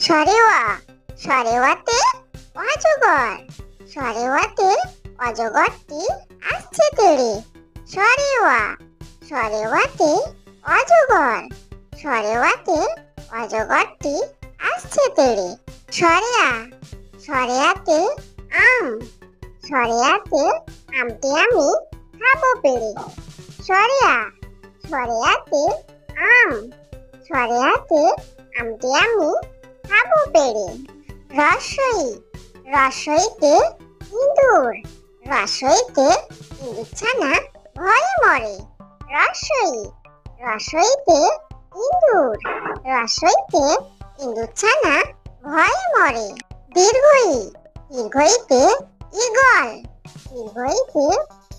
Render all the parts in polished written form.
সরেওয়া সরেওয়াতে অজগর, সরেওয়াতে অজগরটি আসছে তেড়ে। সরেওয়া সরেওয়াতে অজগর, সরেওয়াতে অজগরটি আসছে তেড়ে। সরেয়া সরেয়াতে আম, সরেয়াতে আমটি আমি খাবো পেড়ে। সরেয়া সরেয়াতে আম, সরেয়াতে আমটি আমি খাবো পেড়ে। রসই রসইতে ইঁদুর, রসইতে ইঁদুর ছানা ভয়ে মরে। রসই রসইতে ইঁদুর, রসইতে ইঁদুর ছানা ভয়ে মরে। দীর্ঘই দীর্ঘইতে ঈগল, দীর্ঘইতে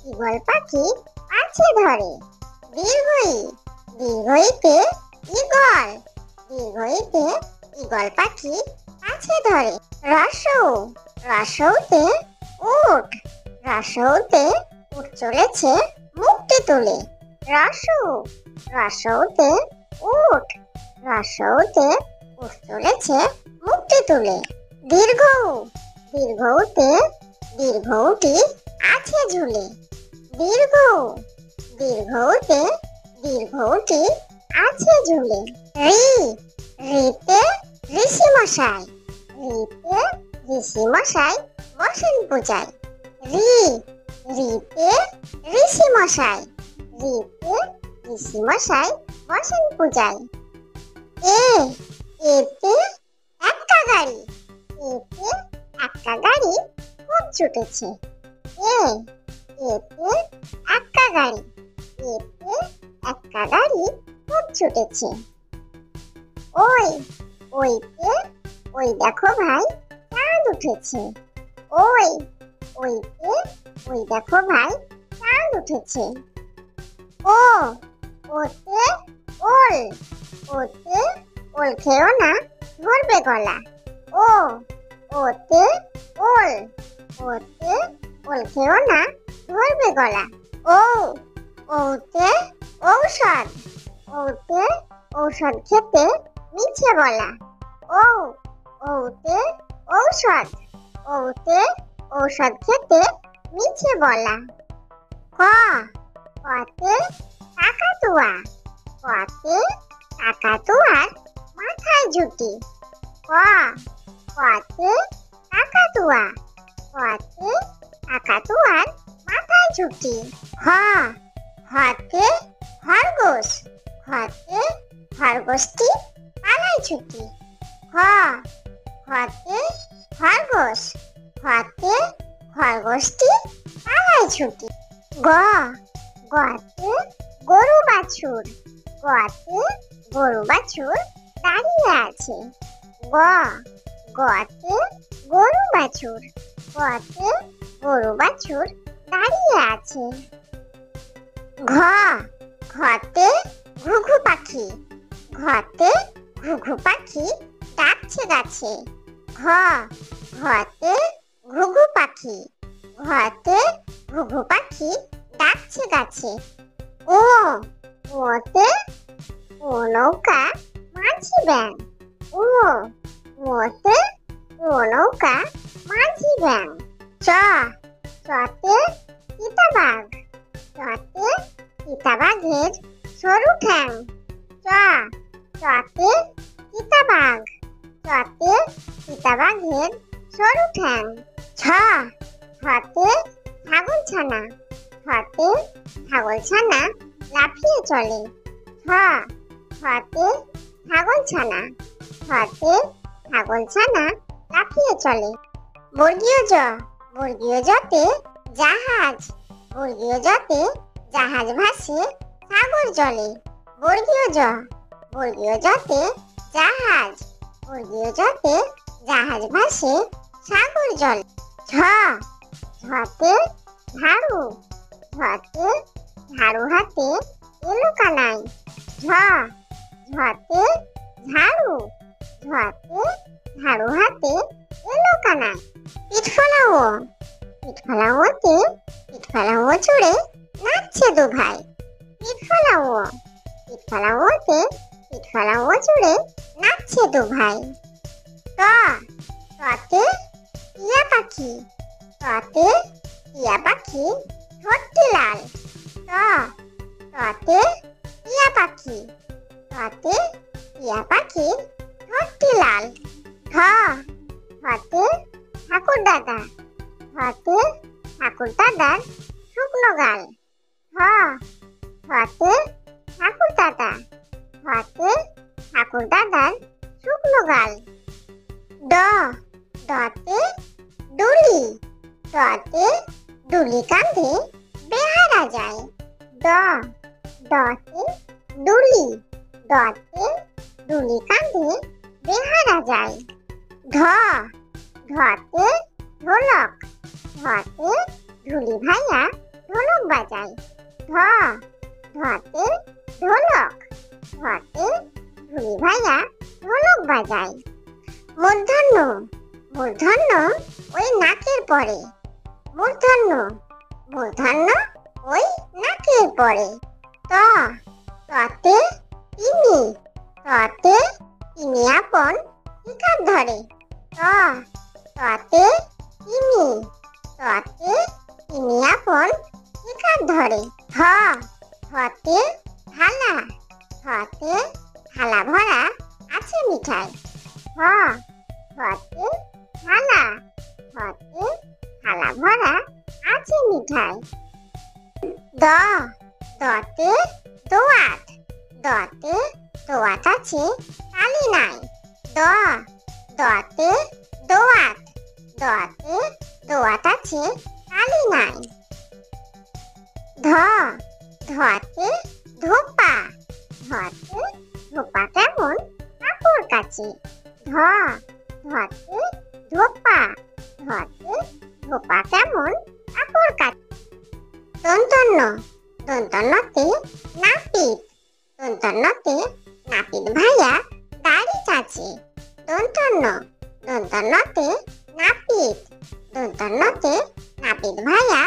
ঈগল পাখি পাছে ধরে। দীর্ঘই দীর্ঘইতে ঈগল, দীর্ঘইতে ঈগল পাখি পাছে ধরে। রসৌ রসৌতে উট, রসৌতে উট চলেছে মুখটি তুলে। রসৌ রসৌতে উট, রসৌতে উট চলেছে মুখটি তুলে। দীর্ঘ দীর্ঘৌতে দীর্ঘৌটি আছে ঝুলে। দীর্ঘ দীর্ঘৌতে দীর্ঘৌটি আছে ঝুলে। ঋ ঋতে ঋষি মশাই, ঋতে ঋষি মশাই বসেন পূজায়। ঋ ঋতে ঋষি মশাই, ঋতে ঋষি মশাই বসেন পূজায়। এ এতে একটা গাড়ি, এতে একটা গাড়ি খুব ছুটেছে। এ এতে একটা গাড়ি, এতে একটা গাড়ি খুব ছুটেছে। ওই ওইতে ওই দেখো ভাই চাঁদ উঠেছে। ওই ওইতে ওই দেখো ভাই চাঁদ উঠেছে। ও ওতে ওল, ওতে ওল খেও না ধরবে গলা। ও ওতে ওল, ওতে ওল খেও না ধরবে গলা। ও ওতে ঔষধ, ওতে ঔষধ খেতে মিছে বলা। ও ওতে ঔষধ, ওতে ঔষধ খেতে মিছে বলা। ক কতে কাকাতুয়া, কতে কাকাতুয়ার মাথায় ঝুঁটি। ক কতে কাকাতুয়া, কতে কাকাতুয়ার মাথায় ঝুঁটি। খ খতে খরগোশ, খতে খরগোশটি পালায় ছুটি। খ খতে খরগোশ, খতে খরগোশটি পালায় ছুটি। গ গতে গরু বাছুর, গতে গরু বাছুর দাঁড়িয়ে আছে। গ গতে গরু বাছুর, গতে গরু বাছুর দাঁড়িয়ে আছে। ঘ ঘতে ঘুঘু পাখি, ঘতে ঘুঘু পাখি ডাকছে গাছে। ঘ ঘতে ঘুঘু পাখি, ঘতে ঘুঘু পাখি ডাকছে গাছে। ও ওতে ও নৌকা মাঝি ব্যাং, ও ওতে ও নৌকা মাঝি ব্যাং। চ চতে চিতাবাঘ, চতে চিতাবাঘের সরু ঠ্যাং। চ চতে চিতাবাঘ, চতে চিতাবাঘের সরু ঠ্যাং। ছ ছতে ছাগল ছানা, ছতে ছাগল ছানা লাফিয়ে চলে। ছ ছতে ছাগল ছানা, ছতে ছাগল ছানা লাফিয়ে চলে। বর্গীয় জ বর্গীয় জতে জাহাজ, বর্গীয় জতে জাহাজ ভাসে সাগর জলে। বর্গীয় জ বর্গীয় জতে জাহাজ, বর্গীয় জতে জাহাজ ভাসে সাগর জলে। ঝ ঝতে ঝাড়ু, ঝতে ঝাড়ু হাতে এলো কানাই। ঝ ঝতে ঝাড়ু, ঝতে ঝাড়ু হাতে এলো কানাই। পিঠ ফলাও, পিঠ ফলাওতে পিঠ ফলাও চড়ে নাচছে দু ভাই। পিঠ ফলাও, পিঠ ফলাওতে পিঠ ফলাও চড়ে নাচছে দু ভাই। পাখি ততে টিয়া পাখি ঠোঁটটি লাল ততে টিয়া পাখি ততে টিয়া পাখির ঠোঁটটি লাল ঠতে ঠাকুর দাদা ঠতে ঠাকুর দাদার শুকনো গাল ঠতে ঠাকুর দাদা ঠতে ঠাকুর দাদার শুকনো গাল দতে ডুলি দতে ডুলি কাঁধে বেহারা যায় দতে ডুলি দতে ডুলি কাঁধে বেহারা যায় ধতে ঢোলক ধতে ঢুলি ভাইয়া ঢোলক বাজায় ধতে ঢোলক ধতে ঢুলি ভাইয়া ঢোলক বাজায় মূর্ধন্য মূর্ধন্য ওই নাকের পরে মূর্ধন্য মূর্ধন্য ওই নাকের পরে ততে তিনি ততে তিনি আপন শিকার ধরে ততে তিনি ততে তিনি আপন শিকার ধরে থতে থালা থতে থালা ভরা আছে মিঠাই থতে থালা থতে থালা ভরা আছে মিঠাই দতে দোয়াত দতে দোয়াত আছে তালি নাই দতে দোয়াত দতে দোয়াত আছে তালি নাই ধতে ধোপা ধতে ধোপা কেমন কাপড় কাচে ধতে ধোপা ধতে ধোপা কেমন কাপড় কাচে দন্তন্য দন্তন্যতে নাপিত দন্তন্যতে নাপিত ভাইয়া দাড়ি চাচে দন্তন্য দন্তন্যতে নাপিত দন্তন্যতে নাপিত ভাইয়া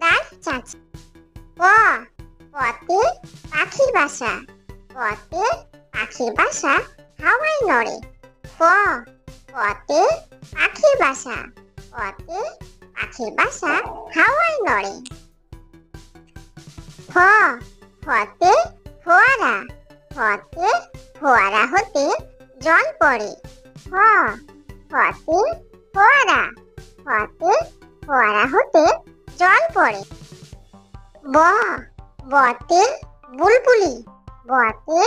দাড়ি চাচে পতে পাখির বাসা পতে পাখির বাসা হাওয়ায় নড়ে পতে পাখির বাসা পতে পাখির বাসা হাওয়ায় নড়ে ফতে ফোয়ারা ফতে ফোয়ারা হতে জল পড়ে ফতে ফোয়ারা ফতে ফোয়ারা হতে জল পড়ে বতে বুলবুলি বতে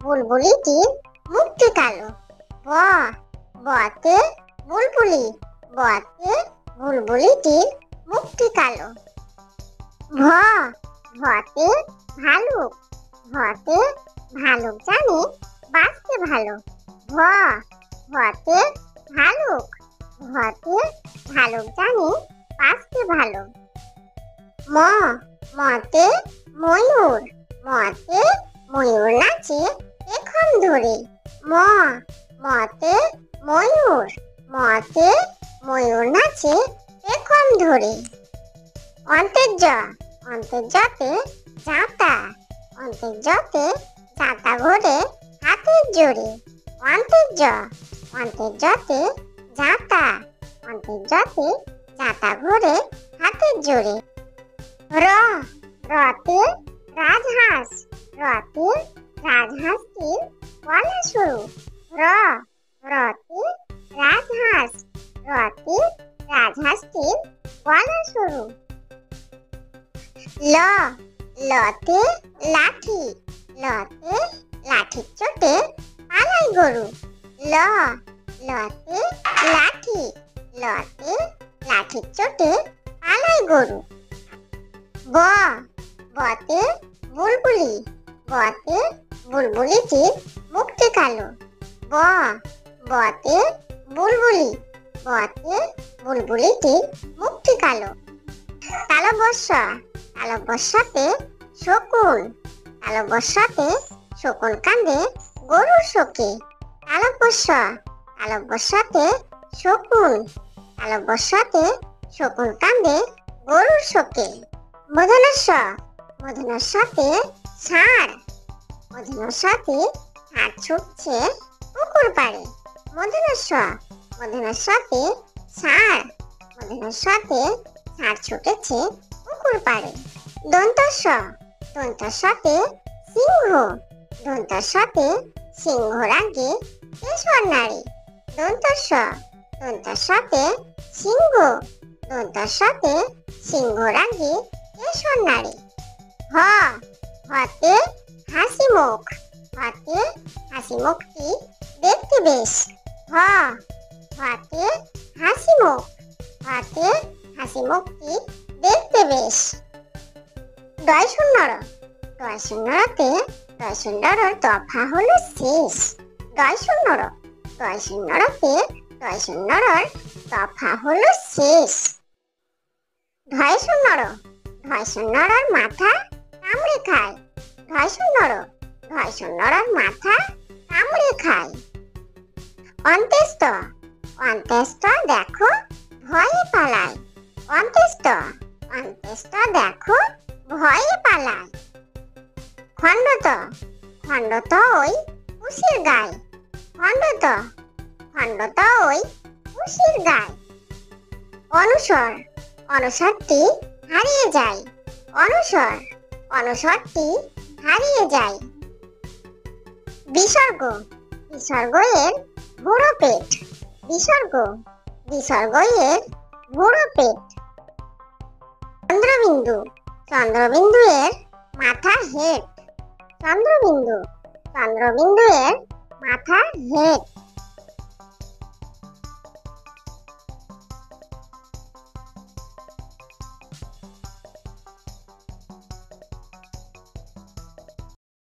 বুলবুলিটির মুখটি কালো বতে বুলবুলি বতে বুলবুলিটির মুখটি কালো ভতে ভালুক ভতে ভালুক জানে বাঁচতে ভালো ভতে ভালুক ভতে ভালুক জানে বাঁচতে ভালো মতে ময়ূর মতে ময়ূর নাচে পেখম ধরে মতে ময়ূর মতে ময়ূর নাচে পেখম ধরে অন্তর্যতে জাঁতা অন্তর্যতে জাঁতা ঘোরে হাতের জোরে অন্তর্যতে জাঁতা অন্তর্যতে জাঁতা ঘোরে হাতের জোরে রতে রাজহাঁস রতে রাজহাঁসটির গলা সরু রতে রাজহাঁস রতে রাজহাঁসটির গলা সরু লতে লাঠি লতে লাঠির চোটে পালায় গরু লতে লাঠি লতে লাঠির চোটে পালায় গরু বতে বুলবুলি বতে বুলবুলিটির মুখটি কালো বতে বুলবুলি বতে বুলবুলিটির মুখটি কালো তালবস্যা তালবস্যাতে শকুন তালবস্যাতে শকুন কাঁদে গরুর শোকে তালবস্যা তালবস্যাতে শকুন তালবস্যাতে শকুন কাঁদে গরুর শোকে মধুনস্য মধুনস্যতে ষাঁড় মধুনস্যতে ষাঁড় ছুটছে পুকুর পাড়ে মধুনস্য মধুনস্যতে ষাঁড় ওদের সাথে ষাঁড় ছুটেছে পুকুর পাড়ে। দন্তস্ব, দন্তস্বতে সিংহ, দন্তস্বতে সিংহর আগে কেশর নাড়ি। দন্তস্ব, দন্তস্বতে সিংহ, দন্তস্বতে সিংহর আগে কেশর নাড়ি। হ, হতে হাসি মুখ, হতে হাসি মুখটি দেখতে বেশ। হ, হতে হাসি মুখ, হতে হাসি মুখটি দেখতে বেশ। ডয় শূন্যর, ডয় শূন্যরতে ডয় শূন্যর দফা হলো শেষ। ডয় শূন্যর, ডয় শূন্যরতে ডয় শূন্যর দফা হলো শেষ। ঢয় শূন্যর, ঢয় শূন্যর মাথা কামড়ে খায়। ঢয় শূন্যর, ঢয় শূন্যর মাথা কামড়ে খায়। অন্ত্যেষ্ট, অন্ত্যেষ্ট দেখো ভয়ে পালায়। অন্ত্যেষ্ট, অন্ত্যেষ্ট দেখো ভয়ে পালায়। খণ্ডত, খণ্ডত ওই উশির গায়। খণ্ডত, খণ্ডত ওই উশির গায়। অনুসর, অনুসরটি হারিয়ে যায়। অনুসর, অনুসরটি হারিয়ে যায়। বিসর্গ, বিসর্গ এর বুড়ো পেট। বিসর্গ, বিসর্গ এর বুড়ো পেট। চন্দ্রবিন্দু, চন্দ্রবিন্দু এর মাথা হেড। চন্দ্রবিন্দু, চন্দ্রবিন্দু এর মাথা হেড।